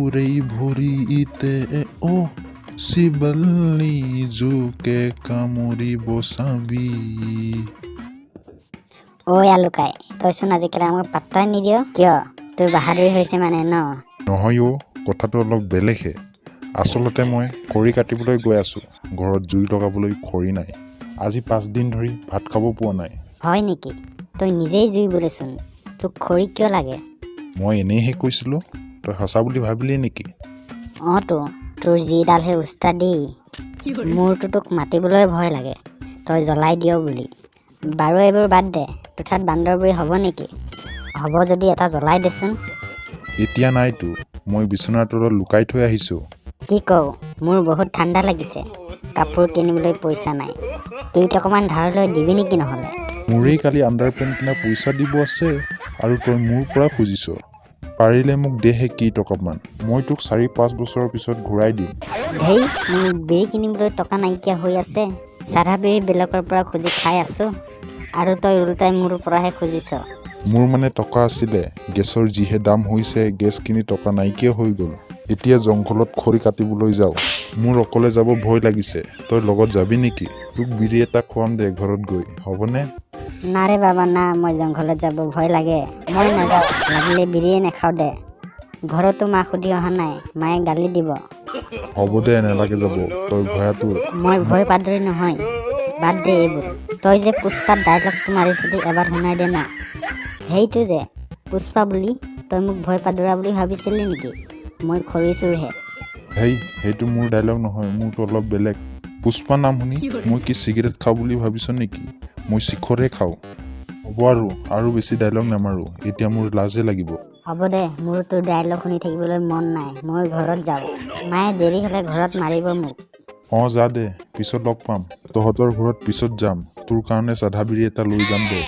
উৰেই ভৰিতে অ শিবল্লি জোকে কামুৰিব চাবি ঐ আলুকাই তইচোন আজিকালি আমাক পাত্তাই নিদিয় কিয় তোৰ বাহাদুৰি হৈছে মানে ন নহয় অ কথাটো অলপ বেলেগহে আচলতে মই খৰি কাটিবলৈ গৈ আছো ঘৰত জুই লগাবলৈ খৰি নাই আজি 5 দিন ধৰি ভাত খাব পোৱা নাই হয় নেকি তই নিজেই জুই বোলেচোন তোক খৰি কিয় লাগে মই এনেইহে কৈছিলো তই সঁচা বুলি ভাবিলি নেকি তো তোৰ যিডালহে উস্তাদি মোৰতো তোক মাতিবলৈ ভয় লাগে তই জ্বলাই দিয় বুলি বাৰু এইবোৰ বাদ দে তোঠাত বান্দৰবুৰি হ'ব নেকি হ'ব যদি এটা জ্বলাই দেচোন এতিয়া নাইতো মই বিচনাৰ তলত লুকাই থৈ আহিছো কি কওঁ মোৰ বহুত ঠাণ্ডা লাগিছে কাপোৰ কিনিবলৈ পইচা নাই কেইটকামান ধাৰলৈ দিবি নেকি নহ'লে মোৰেই কালি আণ্ডাৰপেণ্ট কিনা পইচা দিব আছে আৰু তই মোৰ পৰা খুজিছ পাৰিলে মোক দেহে কেইটকামান মই তোক 4-5 বছৰৰ পিছত ঘূৰাই দিম ধেই মোৰ বিড়ি কিনিবলৈ টকা নাইকিয়া হৈ আছে চাধা বিড়ি বেলেগৰ পৰা খুজি খাই আছো আৰু তই উল্টাই মোৰ পৰাহে খুজিছ মোৰ মানে টকা আছিলে গেছৰ যিহে দাম হৈছে গেছ কিনি টকা নাইকিয়া হৈ গ'ল এতিয়া জংঘলত খৰি কাটিবলৈ যাওঁ মোৰ অকলে যাব ভয় লাগিছে তই লগত যাবি নেকি তোক বিড়ি এটা খুৱাম দে ঘৰত গৈ হ'বনে না ৰে বাবা না মই জংঘলত যাব ভয় লাগে মই নাযাওঁ লাগিলে বিড়িয়ে নাখাওঁ দে ঘৰতো মাক সুধি অহা নাই মায়ে গালি দিব হ'ব দে নালাগে যাব তই ভয়াটো মই ভয় পাদৰি নহয় বাদ দে এইবোৰ তই যে পুষ্পাত ডাইলগটো মাৰিছিলি এবাৰ শুনাই দে না সেইটো যে পুষ্পা বুলি তই মোক ভয় পাদৰা বুলি ভাবিছিলি নেকি মই খৰি চোৰহে সেইটো মোৰ ডাইলগ নহয় মোৰতো অলপ বেলেগ পুষ্পা নাম শুনি মই কি চিগাৰেট খাওঁ বুলি ভাবিছ নেকি মই শিখৰহে খাওঁ হ'ব আৰু বেছি ডাইলগ নামাৰো এতিয়া মোৰ লাজে লাগিব হ'ব দে মোৰ তোৰ ডাইলগ শুনি থাকিবলৈ মন নাই মই ঘৰত যাওঁ মায়ে দেৰি হ'লে ঘৰত মাৰিব মোক যা দে পিছত লগ পাম তহঁতৰ ঘৰত পিছত যাম তোৰ কাৰণে চাধা বিড়ি এটা লৈ যাম দে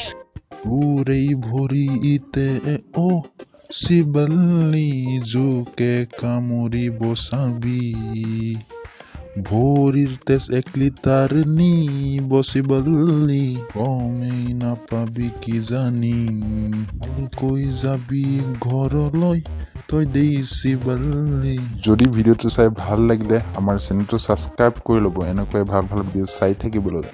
উৰেই ভৰিতে অ শিবল্লি জোকে কামুৰিব চাবি ভৰিৰ তেজ 1 লিটাৰ নিব শিবল্লি গমেই নাপাবি কি জানি আৰু কৈ যাবি ঘৰলৈ তই দেই শিবল্লি যদি ভিডিঅ'টো চাই ভাল লাগিলে আমাৰ চেনেলটো ছাবস্ক্ৰাইব কৰি ল'ব এনেকৈ ভাল ভিডিঅ' চাই থাকিবলৈ